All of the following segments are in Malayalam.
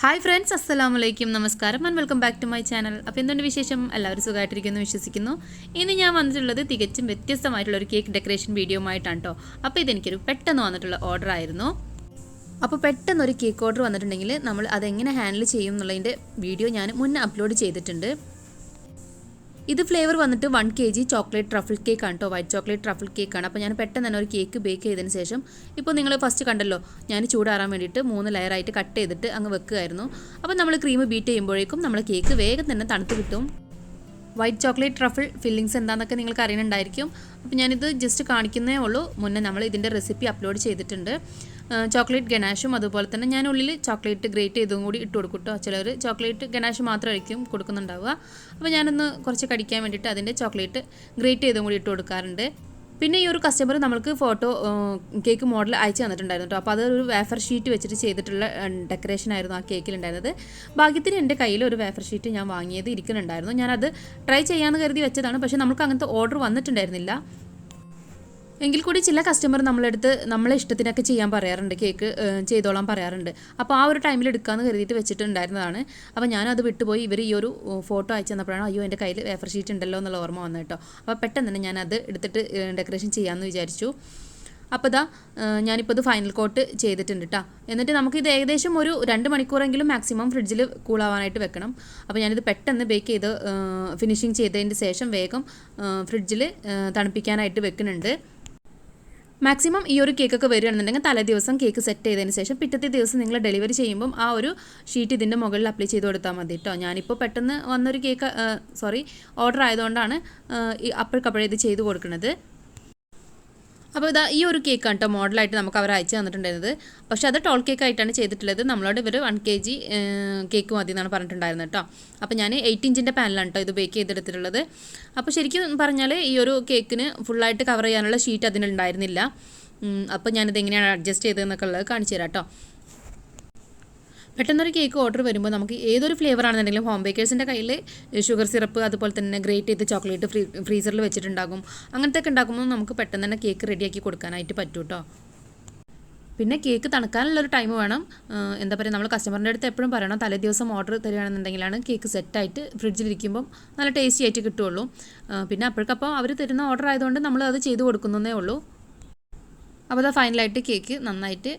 ഹായ് ഫ്രണ്ട്സ്, അസ്സലാമു അലൈക്കും, നമസ്കാരം and welcome back to my channel. അപ്പോൾ എന്തുകൊണ്ട് വിശേഷം? എല്ലാവരും സുഖമായിട്ടിരിക്കുന്നു വിശ്വസിക്കുന്നു. ഇനി ഞാൻ വന്നിട്ടുള്ളത് തികച്ചും വ്യത്യസ്തമായിട്ടുള്ളൊരു കേക്ക് ഡെക്കറേഷൻ വീഡിയോ ആയിട്ടാണ് കേട്ടോ. അപ്പോൾ ഇതെനിക്കൊരു പെട്ടെന്ന് വന്നിട്ടുള്ള ഓർഡർ ആയിരുന്നു. അപ്പോൾ പെട്ടെന്നൊരു കേക്ക് ഓർഡർ വന്നിട്ടുണ്ടെങ്കിൽ നമ്മൾ അതെങ്ങനെ ഹാൻഡിൽ ചെയ്യും എന്നുള്ളതിൻ്റെ വീഡിയോ ഞാൻ മുന്നേ അപ്ലോഡ് ചെയ്തിട്ടുണ്ട്. ഇത് ഫ്ലേവർ വന്നിട്ട് 1 kg ചോക്ലേറ്റ് ട്രഫിൾ കേക്ക് ആണ് കേട്ടോ, വൈറ്റ് ചോക്ലേറ്റ് ട്രഫിൾ കേക്കാണ്. അപ്പോൾ ഞാൻ പെട്ടെന്ന് തന്നെ ഒരു കേക്ക് ബേക്ക് ചെയ്തതിന് ശേഷം ഇപ്പോൾ നിങ്ങൾ ഫസ്റ്റ് കണ്ടല്ലോ, ഞാൻ ചൂടാറാൻ വേണ്ടിയിട്ട് 3 ലെയറായിട്ട് കട്ട് ചെയ്തിട്ട് അങ്ങ് വെക്കുകയായിരുന്നു. അപ്പോൾ നമ്മൾ ക്രീം ബീറ്റ് ചെയ്യുമ്പോഴേക്കും നമ്മുടെ കേക്ക് വേഗം തന്നെ തണുത്ത് കിട്ടും. വൈറ്റ് ചോക്ലേറ്റ് ട്രഫിൾ ഫില്ലിങ്സ് എന്താണെന്നൊക്കെ നിങ്ങൾക്ക് അറിയുന്നുണ്ടായിരിക്കും. അപ്പോൾ ഞാനിത് ജസ്റ്റ് കാണിക്കുന്നേ ഉള്ളൂ. മുന്നേ നമ്മൾ ഇതിൻ്റെ റെസിപ്പി അപ്ലോഡ് ചെയ്തിട്ടുണ്ട്. ചോക്ലേറ്റ് ഗനാഷും അതുപോലെ തന്നെ ഞാൻ ഉള്ളിൽ ചോക്ലേറ്റ് ഗ്രേറ്റ് ചെയ്തും കൂടി ഇട്ട് കൊടുക്കും കേട്ടോ. ചിലർ ചോക്ലേറ്റ് ഗനാഷ് മാത്രമായിരിക്കും കൊടുക്കുന്നുണ്ടാവുക. അപ്പോൾ ഞാനൊന്ന് കുറച്ച് കടിക്കാൻ വേണ്ടിയിട്ട് അതിൻ്റെ ചോക്ലേറ്റ് ഗ്രേറ്റ് ചെയ്തും കൂടി ഇട്ട് കൊടുക്കാറുണ്ട്. പിന്നെ ഈ ഒരു കസ്റ്റമർ നമ്മൾക്ക് ഫോട്ടോ കേക്ക് മോഡൽ അയച്ചു തന്നിട്ടുണ്ടായിരുന്നു കേട്ടോ. അപ്പോൾ അതൊരു വേഫർ ഷീറ്റ് വെച്ചിട്ട് ചെയ്തിട്ടുള്ള ഡെക്കറേഷൻ ആയിരുന്നു ആ കേക്കിലുണ്ടായിരുന്നത്. ഭാഗ്യത്തിന് എൻ്റെ കയ്യിൽ ഒരു വേഫർ ഷീറ്റ് ഞാൻ വാങ്ങിയത് ഇരിക്കുന്നുണ്ടായിരുന്നു. ഞാനത് ട്രൈ ചെയ്യാമെന്ന് കരുതി വെച്ചതാണ്. പക്ഷേ നമുക്ക് അങ്ങനത്തെ ഓർഡർ വന്നിട്ടുണ്ടായിരുന്നില്ല. എങ്കിൽ കൂടി ചില കസ്റ്റമർ നമ്മളെ ഇഷ്ടത്തിനൊക്കെ ചെയ്യാൻ പറയാറുണ്ട്, കേക്ക് ചെയ്തോളാൻ പറയാറുണ്ട്. അപ്പോൾ ആ ഒരു ടൈമിൽ എടുക്കാമെന്ന് കരുതിയിട്ട് വെച്ചിട്ടുണ്ടായിരുന്നതാണ്. അപ്പോൾ ഞാനത് വിട്ടുപോയി. ഇവർ ഈ ഒരു ഫോട്ടോ അയച്ചു തന്നപ്പോഴാണ് അയ്യോ എൻ്റെ കയ്യിൽ വേഫർ ഷീറ്റ് ഉണ്ടല്ലോ എന്നുള്ള ഓർമ്മ വന്നു കേട്ടോ. അപ്പോൾ പെട്ടെന്ന് തന്നെ ഞാനത് എടുത്തിട്ട് ഡെക്കറേഷൻ ചെയ്യാമെന്ന് വിചാരിച്ചു. അപ്പോൾ ഇതാ ഞാനിപ്പോൾ ഇത് ഫൈനൽ കോട്ട് ചെയ്തിട്ടുണ്ട് കേട്ടോ. എന്നിട്ട് നമുക്കിത് ഏകദേശം ഒരു 2 മണിക്കൂറെങ്കിലും മാക്സിമം ഫ്രിഡ്ജിൽ കൂളാവാനായിട്ട് വെക്കണം. അപ്പോൾ ഞാനിത് പെട്ടെന്ന് ബേക്ക് ചെയ്ത് ഫിനിഷിങ് ചെയ്തതിന് ശേഷം വേഗം ഫ്രിഡ്ജിൽ തണുപ്പിക്കാനായിട്ട് വെക്കുന്നുണ്ട്. മാക്സിമം ഈ ഒരു കേക്കൊക്കെ വരികയാണെന്നുണ്ടെങ്കിൽ തലേ ദിവസം കേക്ക് സെറ്റ് ചെയ്തതിന് ശേഷം പിറ്റത്തെ ദിവസം നിങ്ങൾ ഡെലിവറി ചെയ്യുമ്പം ആ ഒരു ഷീറ്റ് ഇതിൻ്റെ മുകളിൽ അപ്ലൈ ചെയ്ത് കൊടുത്താൽ മതി കേട്ടോ. ഞാനിപ്പോൾ പെട്ടെന്ന് വന്നൊരു കേക്ക് ഓർഡർ ആയതുകൊണ്ടാണ് അപ്പോഴേക്കപ്പോഴേ ഇത് ചെയ്ത് കൊടുക്കുന്നത്. അപ്പോൾ ഇതാ ഈ ഒരു കേക്കാണ് കേട്ടോ മോഡലായിട്ട് നമുക്ക് അവർ അയച്ചു തന്നിട്ടുണ്ടായിരുന്നത്. പക്ഷേ അത് ടോൾ കേക്ക് ആയിട്ടാണ് ചെയ്തിട്ടുള്ളത്. നമ്മളോട് ഇവർ 1 kg കേക്ക് മതി എന്നാണ് പറഞ്ഞിട്ടുണ്ടായിരുന്നത് കേട്ടോ. അപ്പോൾ ഞാൻ 8 ഇഞ്ചിൻ്റെ പാനിലാണ് കേട്ടോ ഇത് ബേക്ക് ചെയ്തെടുത്തിട്ടുള്ളത്. അപ്പോൾ ശരിക്കും പറഞ്ഞാൽ ഈ ഒരു കേക്കിന് ഫുള്ളായിട്ട് കവർ ചെയ്യാനുള്ള ഷീറ്റ് അതിനുണ്ടായിരുന്നില്ല. അപ്പോൾ ഞാനിത് എങ്ങനെയാണ് അഡ്ജസ്റ്റ് ചെയ്തതെന്നൊക്കെ ഉള്ളത് കാണിച്ചു തരാം കേട്ടോ. പെട്ടെന്നൊരു കേക്ക് ഓർഡർ വരുമ്പോൾ നമുക്ക് ഏതൊരു ഫ്ലേവർ ആണെന്നുണ്ടെങ്കിലും ഹോം ബേക്കേഴ്സിൻ്റെ കയ്യിൽ ഷുഗർ സിറപ്പ് അതുപോലെ തന്നെ ഗ്രേറ്റ് ചെയ്ത് ചോക്ലേറ്റ് ഫ്രീസറിൽ വെച്ചിട്ടുണ്ടാകും. അങ്ങനത്തെ ഒക്കെ ഉണ്ടാക്കുമ്പോൾ നമുക്ക് പെട്ടെന്ന് തന്നെ കേക്ക് റെഡിയാക്കി കൊടുക്കാനായിട്ട് പറ്റും കേട്ടോ. പിന്നെ കേക്ക് തണുക്കാനുള്ളൊരു ടൈം വേണം. എന്താ പറയുക, നമ്മൾ കസ്റ്റമറിൻ്റെ അടുത്ത് എപ്പോഴും പറയണം തലേ ദിവസം ഓർഡർ തരികയാണെന്നുണ്ടെങ്കിലാണ് കേക്ക് സെറ്റായിട്ട് ഫ്രിഡ്ജിലിരിക്കുമ്പം നല്ല ടേസ്റ്റി ആയിട്ട് കിട്ടുള്ളൂ. പിന്നെ അപ്പോഴേക്കപ്പോൾ അവർ തരുന്ന ഓർഡർ ആയതുകൊണ്ട് നമ്മൾ അത് ചെയ്ത് കൊടുക്കുന്നതേ ഉള്ളൂ. അപ്പോൾ അത് ഫൈനലായിട്ട് കേക്ക് നന്നായിട്ട്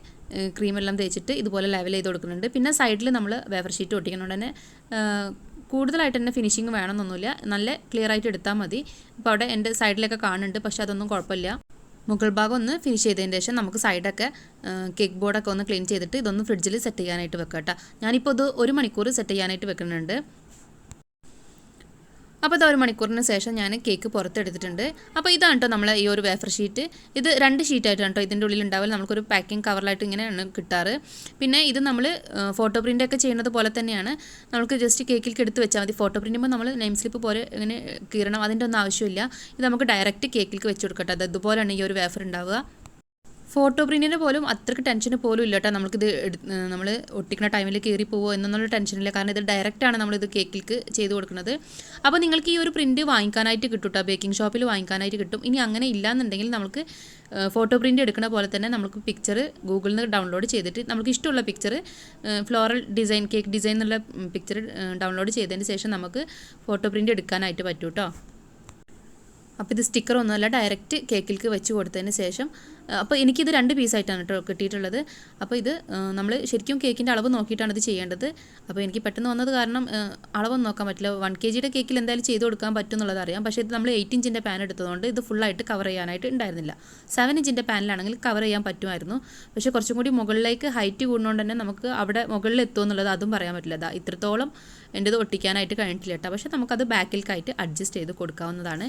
ക്രീമെല്ലാം തേച്ചിട്ട് ഇതുപോലെ ലെവൽ ചെയ്ത് കൊടുക്കുന്നുണ്ട്. പിന്നെ സൈഡിൽ നമ്മൾ വേഫർ ഷീറ്റ് ഒട്ടിക്കുന്നതുകൊണ്ട് തന്നെ കൂടുതലായിട്ട് തന്നെ ഫിനിഷിങ് വേണമെന്നൊന്നുമില്ല, നല്ല ക്ലിയർ ആയിട്ട് എടുത്താൽ മതി. അപ്പോൾ അവിടെ എൻ്റെ സൈഡിലൊക്കെ കാണുന്നുണ്ട്, പക്ഷേ അതൊന്നും കുഴപ്പമില്ല. മുകൾ ഭാഗം ഒന്ന് ഫിനിഷ് ചെയ്തതിന് ശേഷം നമുക്ക് സൈഡൊക്കെ കേക്ക് ബോർഡൊക്കെ ഒന്ന് ക്ലീൻ ചെയ്തിട്ട് ഇതൊന്ന് ഫ്രിഡ്ജിൽ സെറ്റ് ചെയ്യാനായിട്ട് വെക്കാം കേട്ടോ. ഞാനിപ്പോൾ ഇത് 1 മണിക്കൂർ സെറ്റ് ചെയ്യാനായിട്ട് വെക്കുന്നുണ്ട്. അപ്പോൾ ഇത് 1 മണിക്കൂറിന് ശേഷം ഞാൻ കേക്ക് പുറത്തെടുത്തിട്ടുണ്ട്. അപ്പോൾ ഇതാണ് കേട്ടോ നമ്മളെ ഈ ഒരു വേഫർ ഷീറ്റ്. ഇത് 2 ഷീറ്റായിട്ടാണ് കേട്ടോ ഇതിൻ്റെ ഉള്ളിൽ ഉണ്ടാവില്ല. നമുക്കൊരു പാക്കിംഗ് കവറിലായിട്ട് ഇങ്ങനെയാണ് കിട്ടാറ്. പിന്നെ ഇത് നമ്മൾ ഫോട്ടോ പ്രിൻ്റൊക്കെ ചെയ്യുന്നത് പോലെ തന്നെയാണ്. നമുക്ക് ജസ്റ്റ് കേക്കിലേക്ക് എടുത്ത് വെച്ചാൽ മതി. ഫോട്ടോ പ്രിൻറ്റുമ്പോൾ നമ്മൾ നെയിം സ്ലിപ്പ് പോലെ ഇങ്ങനെ കീറണം, അതിൻ്റെ ഒന്നും ആവശ്യമില്ല. ഇത് നമുക്ക് ഡയറക്റ്റ് കേക്കിലേക്ക് വെച്ച് കൊടുക്കട്ടെ. അത് ഇതുപോലെയാണ് ഈ ഒരു വേഫർ ഉണ്ടാവുക. ഫോട്ടോ പ്രിൻറ്റിന് പോലും അത്രയ്ക്ക് ടെൻഷൻ പോലും ഇല്ല കേട്ടോ. നമുക്കിത് നമ്മൾ ഒട്ടിക്കുന്ന ടൈമിൽ കയറി പോവോ എന്നൊന്നുള്ള ടെൻഷനില്ല. കാരണം ഇത് ഡയറക്റ്റാണ് നമ്മളിത് കേക്കിലേക്ക് ചെയ്ത് കൊടുക്കുന്നത്. അപ്പോൾ നിങ്ങൾക്ക് ഈ ഒരു പ്രിൻറ്റ് വാങ്ങിക്കാനായിട്ട് കിട്ടും കേട്ടോ, ബേക്കിംഗ് ഷോപ്പിൽ വാങ്ങിക്കാനായിട്ട് കിട്ടും. ഇനി അങ്ങനെ ഇല്ലയെന്നുണ്ടെങ്കിൽ നമുക്ക് ഫോട്ടോ പ്രിൻറ്റ് എടുക്കുന്ന പോലെ തന്നെ നമുക്ക് പിക്ചർ ഗൂഗിളിൽ നിന്ന് ഡൗൺലോഡ് ചെയ്തിട്ട് നമുക്ക് ഇഷ്ടമുള്ള picture floral design cake design എന്നുള്ള പിക്ചർ ഡൗൺലോഡ് ചെയ്തതിന് ശേഷം നമുക്ക് ഫോട്ടോ പ്രിൻറ്റ് എടുക്കാനായിട്ട് പറ്റും കേട്ടോ. അപ്പോൾ ഇത് സ്റ്റിക്കറൊന്നുമല്ല, ഡയറക്റ്റ് കേക്കിലേക്ക് വെച്ച് കൊടുത്തതിന് ശേഷം അപ്പോൾ എനിക്കിത് 2 പീസായിട്ടാണ് കേട്ടോ കിട്ടിയിട്ടുള്ളത്. അപ്പോൾ ഇത് നമ്മൾ ശരിക്കും കേക്കിൻ്റെ അളവ് നോക്കിയിട്ടാണ് ഇത് ചെയ്യേണ്ടത്. അപ്പോൾ എനിക്ക് പെട്ടെന്ന് വന്നത് കാരണം അളവൊന്നും നോക്കാൻ പറ്റില്ല. 1 kg കേക്കിൽ എന്തായാലും ചെയ്ത് കൊടുക്കാൻ പറ്റും എന്നുള്ളത് അറിയാം. പക്ഷേ ഇത് നമ്മൾ 8 ഇഞ്ചിൻ്റെ പാൻ എടുത്തതുകൊണ്ട് ഇത് ഫുള്ളായിട്ട് കവർ ചെയ്യാനായിട്ട് ഉണ്ടായിരുന്നില്ല. 7 ഇഞ്ചിൻ്റെ പാനിലാണെങ്കിൽ കവർ ചെയ്യാൻ പറ്റുമായിരുന്നു. പക്ഷേ കുറച്ചും കൂടി മുകളിലേക്ക് ഹൈറ്റ് കൂടുന്നതുകൊണ്ട് തന്നെ നമുക്ക് അവിടെ മുകളിൽ എത്തുമോ എന്നുള്ളത് അതും പറയാൻ പറ്റില്ല. അതാ ഇത്രത്തോളം എൻ്റെത് ഒട്ടിക്കാനായിട്ട് കഴിഞ്ഞിട്ടില്ല കേട്ടോ. പക്ഷേ നമുക്കത് ബാക്കിലേക്കായിട്ട് അഡ്ജസ്റ്റ് ചെയ്ത് കൊടുക്കാവുന്നതാണ്.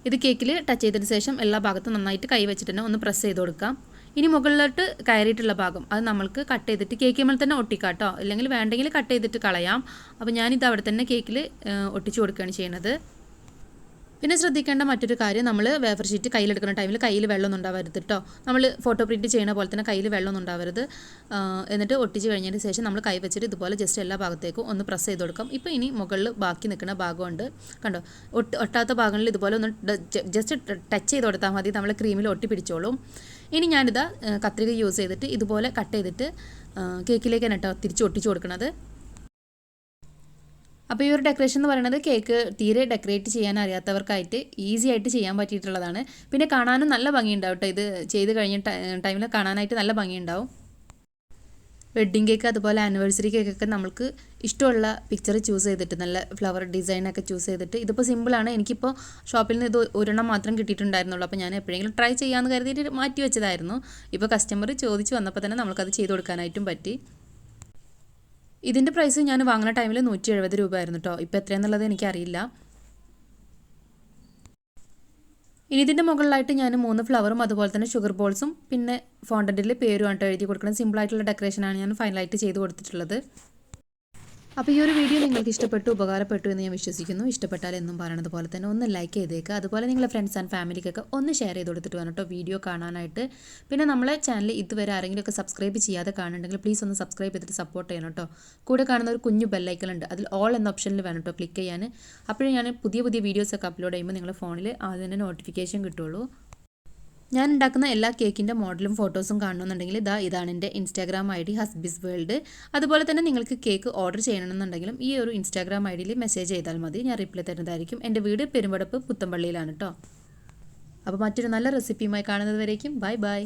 ഇത് കേക്കിൽ ടച്ച് ചെയ്തതിന് ശേഷം എല്ലാ ഭാഗത്തും നന്നായിട്ട് കൈ വെച്ചിട്ട് തന്നെ ഒന്ന് പ്രസ് ചെയ്ത് കൊടുക്കാം. ഇനി മുകളിലോട്ട് കയറിയിട്ടുള്ള ഭാഗം അത് നമ്മൾക്ക് കട്ട് ചെയ്തിട്ട് കേക്കിന്മേൽ തന്നെ ഒട്ടിക്കാം കേട്ടോ. അല്ലെങ്കിൽ വേണ്ടെങ്കിൽ കട്ട് ചെയ്തിട്ട് കളയാം. അപ്പോൾ ഞാനിത് അവിടെ തന്നെ കേക്കിൽ ഒട്ടിച്ച് കൊടുക്കുകയാണ് ചെയ്യുന്നത്. പിന്നെ ശ്രദ്ധിക്കേണ്ട മറ്റൊരു കാര്യം, നമ്മൾ വേഫർ ഷീറ്റ് കയ്യിലെടുക്കുന്ന ടൈമിൽ കയ്യിൽ വെള്ളമൊന്നും ഉണ്ടാവരുത് കേട്ടോ. നമ്മൾ ഫോട്ടോ പ്രിൻറ്റ് ചെയ്യുന്ന പോലെ തന്നെ കയ്യിൽ വെള്ളമൊന്നും ഉണ്ടാവരുത്. എന്നിട്ട് ഒട്ടിച്ച് കഴിഞ്ഞതിന് ശേഷം നമ്മൾ കൈ വെച്ചിട്ട് ഇതുപോലെ ജസ്റ്റ് എല്ലാ ഭാഗത്തേക്കും ഒന്ന് പ്രസ് ചെയ്ത് കൊടുക്കാം. ഇപ്പോൾ ഇനി മുകളിൽ ബാക്കി നിൽക്കുന്ന ഭാഗമുണ്ട് കണ്ടോ, ഒട്ടാത്ത ഭാഗങ്ങളിൽ ഇതുപോലെ ഒന്ന് ജസ്റ്റ് ടച്ച് ചെയ്ത് കൊടുത്താൽ മതി, നമ്മൾ ക്രീമിൽ ഒട്ടി പിടിച്ചോളും. ഇനി ഞാനിതാ കത്രിക യൂസ് ചെയ്തിട്ട് ഇതുപോലെ കട്ട് ചെയ്തിട്ട് കേക്കിലേക്ക് തന്നെ കേട്ടോ തിരിച്ച് ഒട്ടിച്ച് കൊടുക്കുന്നത്. അപ്പോൾ ഈ ഒരു ഡെക്കറേഷൻ എന്ന് പറയുന്നത് കേക്ക് തീരെ ഡെക്കറേറ്റ് ചെയ്യാൻ അറിയാത്തവർക്കായിട്ട് ഈസി ആയിട്ട് ചെയ്യാൻ പറ്റിയിട്ടുള്ളതാണ്. പിന്നെ കാണാനും നല്ല ഭംഗിയുണ്ടാവും കേട്ടോ. ഇത് ചെയ്ത് കഴിഞ്ഞ ടൈമിൽ കാണാനായിട്ട് നല്ല ഭംഗിയുണ്ടാവും. വെഡ്ഡിങ് കേക്ക് അതുപോലെ ആനിവേഴ്സറി കേക്കൊക്കെ നമുക്ക് ഇഷ്ടമുള്ള പിക്ചർ ചൂസ് ചെയ്തിട്ട് നല്ല ഫ്ലവർ ഡിസൈനൊക്കെ ചൂസ് ചെയ്തിട്ട്, ഇതിപ്പോൾ സിമ്പിളാണ്. എനിക്കിപ്പോൾ ഷോപ്പിൽ നിന്ന് ഇത് ഒരെണ്ണം മാത്രം കിട്ടിയിട്ടുണ്ടായിരുന്നുള്ളൂ. അപ്പോൾ ഞാൻ എപ്പോഴെങ്കിലും ട്രൈ ചെയ്യാമെന്ന് കരുതിയിട്ട് മാറ്റി വെച്ചതായിരുന്നു. ഇപ്പോൾ കസ്റ്റമർ ചോദിച്ച് വന്നപ്പോൾ തന്നെ നമുക്കത് ചെയ്ത് കൊടുക്കാനായിട്ടും പറ്റി. ഇതിൻ്റെ പ്രൈസ് ഞാൻ വാങ്ങുന്ന ടൈമിൽ 170 രൂപ ആയിരുന്നു കേട്ടോ. ഇപ്പോൾ എത്രയാണെന്നുള്ളത് എനിക്കറിയില്ല. ഇനി ഇതിൻ്റെ മുകളിലായിട്ട് ഞാൻ 3 ഫ്ലവറും അതുപോലെ തന്നെ ഷുഗർ ബോൾസും പിന്നെ ഫോണ്ടൻറ്റിൽ പേരുമായിട്ട് എഴുതി കൊടുക്കണം. സിമ്പിളായിട്ടുള്ള ഡെക്കറേഷനാണ് ഞാൻ ഫൈനലായിട്ട് ചെയ്ത് കൊടുത്തിട്ടുള്ളത്. അപ്പോൾ ഈ ഒരു വീഡിയോ നിങ്ങൾക്ക് ഇഷ്ടപ്പെട്ടു ഉപകാരപ്പെട്ടു എന്ന് ഞാൻ വിശ്വസിക്കുന്നു. ഇഷ്ടപ്പെട്ടാൽ എന്നും പറയുന്നത് പോലെ തന്നെ ഒന്ന് ലൈക്ക് ചെയ്തേക്കുക. അതുപോലെ നിങ്ങളുടെ ഫ്രണ്ട്സ് ആൻഡ് ഫാമിലിക്കൊക്കെ ഒന്ന് ഷെയർ ചെയ്ത് കൊടുത്തിട്ട് വേണം കേട്ടോ വീഡിയോ കാണാനായിട്ട്. പിന്നെ നമ്മളെ ചാനൽ ഇതുവരെ ആരെങ്കിലുമൊക്കെ സബ്സ്ക്രൈബ് ചെയ്യാതെ കാണുന്നുണ്ടെങ്കിൽ പ്ലീസ് ഒന്ന് സബ്സ്ക്രൈബ് ചെയ്തിട്ട് സപ്പോർട്ട് ചെയ്യണം കേട്ടോ. കൂടെ കാണുന്ന ഒരു കുഞ്ഞു ബെല്ലൈക്കൺ ഉണ്ട്, അതിൽ ഓൾ എന്ന ഓപ്ഷനിൽ വേണം കേട്ടോ ക്ലിക്ക് ചെയ്യാൻ. അപ്പോഴേ ഞാൻ പുതിയ വീഡിയോസൊക്കെ അപ്ലോഡ് ചെയ്യുമ്പോൾ നിങ്ങളുടെ ഫോണിൽ അതിൻ്റെ നോട്ടിഫിക്കേഷൻ കിട്ടുള്ളൂ. ഞാൻ ഉണ്ടാക്കുന്ന എല്ലാ കേക്കിൻ്റെ മോഡലും ഫോട്ടോസും കാണണമെന്നുണ്ടെങ്കിൽ ഇതാണ് എൻ്റെ ഇൻസ്റ്റാഗ്രാം ID ഹസ്ബീസ് വേൾഡ്. അതുപോലെ തന്നെ നിങ്ങൾക്ക് കേക്ക് ഓർഡർ ചെയ്യണമെന്നുണ്ടെങ്കിലും ഈ ഒരു ഇൻസ്റ്റാഗ്രാം IDയിൽ മെസ്സേജ് ചെയ്താൽ മതി, ഞാൻ റിപ്ലൈ തരുന്നതായിരിക്കും. എൻ്റെ വീട് പെരുമ്പടപ്പ് പുത്തമ്പള്ളിയിലാണ് കേട്ടോ. അപ്പോൾ മറ്റൊരു നല്ല റെസിപ്പിയുമായി കാണുന്നത് വരേക്കും ബൈ ബൈ.